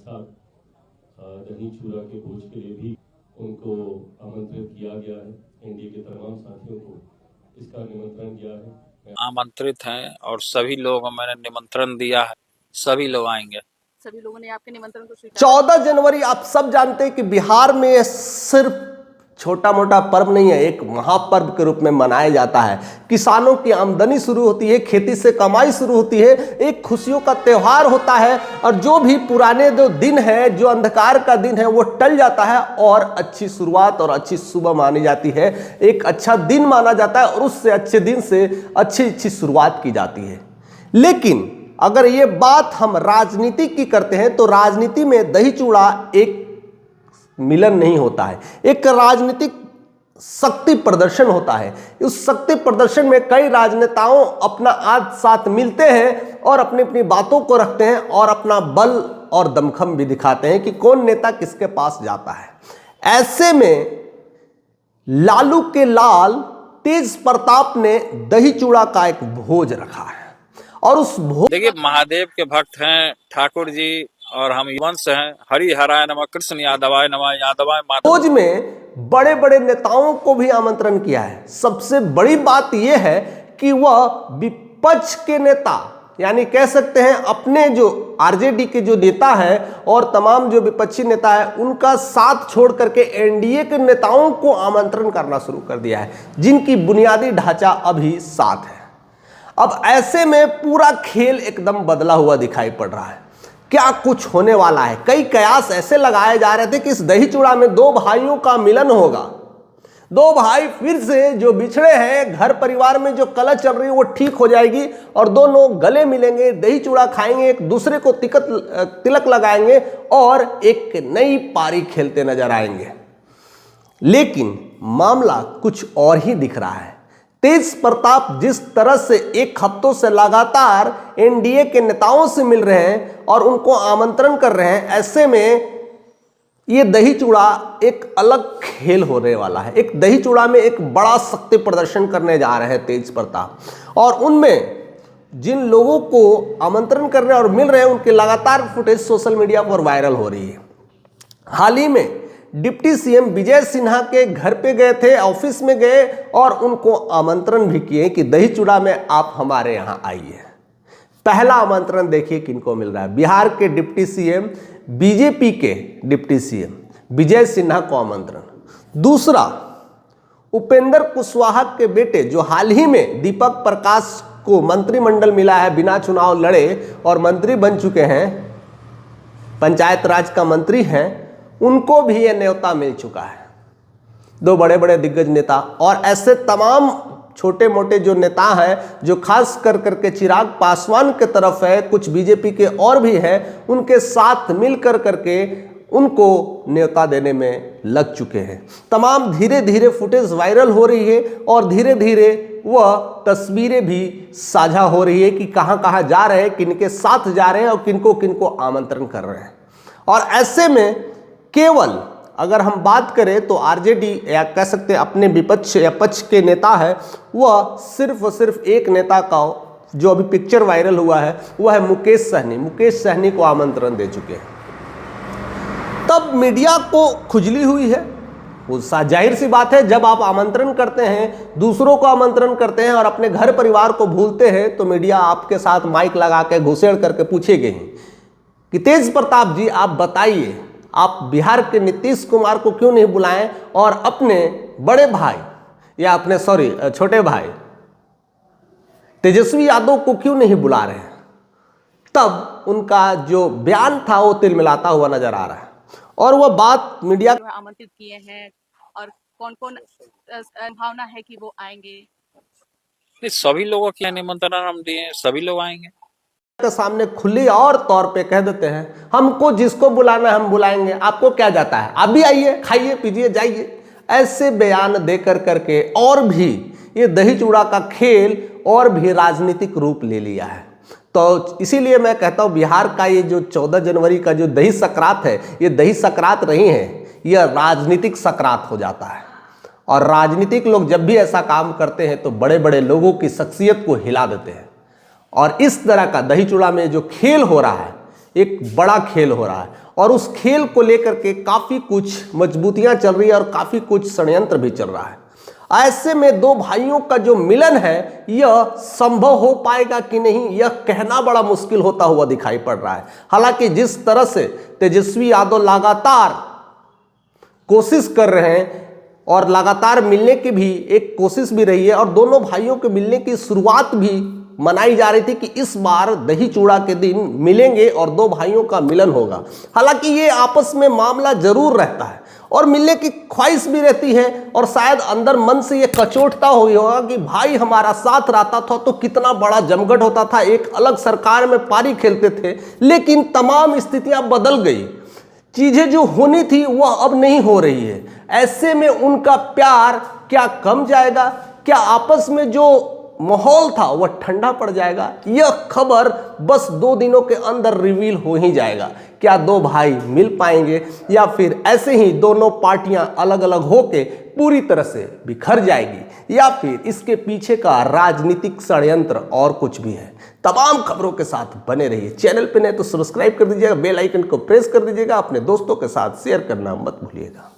साथ दही चूड़ा के भोज के लिए भी उनको आमंत्रित किया गया है। एनडीए के तमाम साथियों को इसका निमंत्रण दिया है। आमंत्रित हैं और सभी लोगों मैंने निमंत्रण दिया है, सभी लोग आएंगे। सभी लोगों ने आपके निमंत्रण को स्वीकार। 14 जनवरी आप सब जानते हैं कि बिहार में सिर्फ छोटा मोटा पर्व नहीं है, एक महापर्व के रूप में मनाया जाता है। किसानों की आमदनी शुरू होती है, खेती से कमाई शुरू होती है, एक खुशियों का त्योहार होता है और जो भी पुराने जो दिन है, जो अंधकार का दिन है, वो टल जाता है और अच्छी शुरुआत और अच्छी सुबह मानी जाती है। एक अच्छा दिन माना जाता है और उससे अच्छे दिन से अच्छी शुरुआत की जाती है। लेकिन अगर ये बात हम राजनीति की करते हैं तो राजनीति में दही चूड़ा एक मिलन नहीं होता है, एक राजनीतिक शक्ति प्रदर्शन होता है। उस शक्ति प्रदर्शन में कई राजनेताओं अपना आज साथ मिलते हैं और अपनी अपनी बातों को रखते हैं और अपना बल और दमखम भी दिखाते हैं कि कौन नेता किसके पास जाता है। ऐसे में लालू के लाल तेज प्रताप ने दही चूड़ा का एक भोज रखा है और उस भोज, देखिए महादेव के भक्त हैं ठाकुर जी और हम वंश हैं। हरि हराय नमः, कृष्ण यादवाय नमः, यादवाय माधव। भोज में बड़े बड़े नेताओं को भी आमंत्रण किया है। सबसे बड़ी बात यह है कि वह विपक्ष के नेता, यानी कह सकते हैं अपने जो आरजेडी के जो नेता है और तमाम जो विपक्षी नेता है, उनका साथ छोड़ करके एनडीए के नेताओं को आमंत्रण करना शुरू कर दिया है, जिनकी बुनियादी ढांचा अभी साथ है। अब ऐसे में पूरा खेल एकदम बदला हुआ दिखाई पड़ रहा है। क्या कुछ होने वाला है? कई कयास ऐसे लगाए जा रहे थे कि इस दही चूड़ा में दो भाइयों का मिलन होगा, दो भाई फिर से जो बिछड़े हैं, घर परिवार में जो कलह चल रही है वो ठीक हो जाएगी और दोनों गले मिलेंगे, दही चूड़ा खाएंगे, एक दूसरे को तिलक लगाएंगे और एक नई पारी खेलते नजर आएंगे। लेकिन मामला कुछ और ही दिख रहा है। तेज प्रताप जिस तरह से एक हफ्तों से लगातार एनडीए के नेताओं से मिल रहे हैं और उनको आमंत्रण कर रहे हैं, ऐसे में ये दही चूड़ा एक अलग खेल होने वाला है। एक दही चूड़ा में एक बड़ा शक्ति प्रदर्शन करने जा रहे हैं तेज प्रताप, और उनमें जिन लोगों को आमंत्रण कर रहे हैं और मिल रहे हैं उनके लगातार फुटेज सोशल मीडिया पर वायरल हो रही है। हाल ही में डिप्टी सीएम विजय सिन्हा के घर पे गए थे, ऑफिस में गए और उनको आमंत्रण भी किए कि दही चूड़ा में आप हमारे यहाँ आइए। पहला आमंत्रण देखिए किनको मिल रहा है। बिहार के डिप्टी सीएम, बीजेपी के डिप्टी सीएम विजय सिन्हा को आमंत्रण। दूसरा, उपेंद्र कुशवाहा के बेटे जो हाल ही में दीपक प्रकाश को मंत्रिमंडल मिला है, बिना चुनाव लड़े और मंत्री बन चुके हैं, पंचायत राज का मंत्री हैं, उनको भी यह न्योता मिल चुका है। दो बड़े बड़े दिग्गज नेता और ऐसे तमाम छोटे मोटे जो नेता हैं, जो खास कर करके चिराग पासवान के तरफ है, कुछ बीजेपी के और भी हैं, उनके साथ मिल कर करके उनको न्योता देने में लग चुके हैं। तमाम धीरे धीरे फुटेज वायरल हो रही है और धीरे धीरे वह तस्वीरें भी साझा हो रही है कि कहाँ कहाँ जा रहे हैं, किनके साथ जा रहे हैं और किनको किनको आमंत्रण कर रहे हैं। और ऐसे में केवल अगर हम बात करें तो आरजेडी या कह सकते हैं अपने विपक्ष या पक्ष के नेता है, वह सिर्फ और सिर्फ एक नेता का जो अभी पिक्चर वायरल हुआ है वह है मुकेश सहनी। मुकेश सहनी को आमंत्रण दे चुके हैं। तब मीडिया को खुजली हुई है। वो जाहिर सी बात है, जब आप आमंत्रण करते हैं, दूसरों को आमंत्रण करते हैं और अपने घर परिवार को भूलते हैं, तो मीडिया आपके साथ माइक लगा के घुसेड़ करके पूछेगी कि तेज प्रताप जी आप बताइए, आप बिहार के नीतीश कुमार को क्यों नहीं बुलाएं और अपने बड़े भाई या अपने छोटे भाई तेजस्वी यादव को क्यों नहीं बुला रहे हैं? तब उनका जो बयान था वो तिलमिलाता हुआ नजर आ रहा है और वह बात मीडिया जो आमंत्रित किए हैं और कौन कौन भावना है कि वो आएंगे। सभी लोगों के निमंत्रण हम दिए, सभी लोग आएंगे। के सामने खुली और तौर पे कह देते हैं हमको जिसको बुलाना है हम बुलाएंगे, आपको क्या जाता है, आप भी आइए, खाइए पीजिए जाइए। ऐसे बयान देकर करके और भी ये दही चूड़ा का खेल और भी राजनीतिक रूप ले लिया है। तो इसीलिए मैं कहता हूँ बिहार का ये जो 14 जनवरी का जो दही सकरात है, ये दही सकरात नहीं है, यह राजनीतिक सकरात हो जाता है। और राजनीतिक लोग जब भी ऐसा काम करते हैं तो बड़े बड़े लोगों की शख्सियत को हिला देते हैं। और इस तरह का दही चूड़ा में जो खेल हो रहा है, एक बड़ा खेल हो रहा है और उस खेल को लेकर के काफी कुछ मजबूतियां चल रही है और काफी कुछ षड्यंत्र भी चल रहा है। ऐसे में दो भाइयों का जो मिलन है यह संभव हो पाएगा कि नहीं, यह कहना बड़ा मुश्किल होता हुआ दिखाई पड़ रहा है। हालांकि जिस तरह से तेजस्वी यादव लगातार कोशिश कर रहे हैं और लगातार मिलने की भी एक कोशिश भी रही है और दोनों भाइयों के मिलने की शुरुआत भी मनाई जा रही थी कि इस बार दही चूड़ा के दिन मिलेंगे और दो भाइयों का मिलन होगा। हालांकि ये आपस में मामला जरूर रहता है और मिलने की ख्वाहिश भी रहती है और शायद अंदर मन से ये कचोटता हो गया होगा कि भाई हमारा साथ रहता था तो कितना बड़ा जमघट होता था, एक अलग सरकार में पारी खेलते थे। लेकिन तमाम स्थितियां बदल गई, चीजें जो होनी थी वह अब नहीं हो रही है। ऐसे में उनका प्यार क्या कम जाएगा, क्या आपस में जो माहौल था वह ठंडा पड़ जाएगा? यह खबर बस 2 दिनों के अंदर रिवील हो ही जाएगा। क्या दो भाई मिल पाएंगे या फिर ऐसे ही दोनों पार्टियां अलग अलग होके पूरी तरह से बिखर जाएगी, या फिर इसके पीछे का राजनीतिक षड्यंत्र और कुछ भी है? तमाम खबरों के साथ बने रहिए। चैनल पे नए तो सब्सक्राइब कर दीजिएगा, बेल आइकन को प्रेस कर दीजिएगा, अपने दोस्तों के साथ शेयर करना मत भूलिएगा।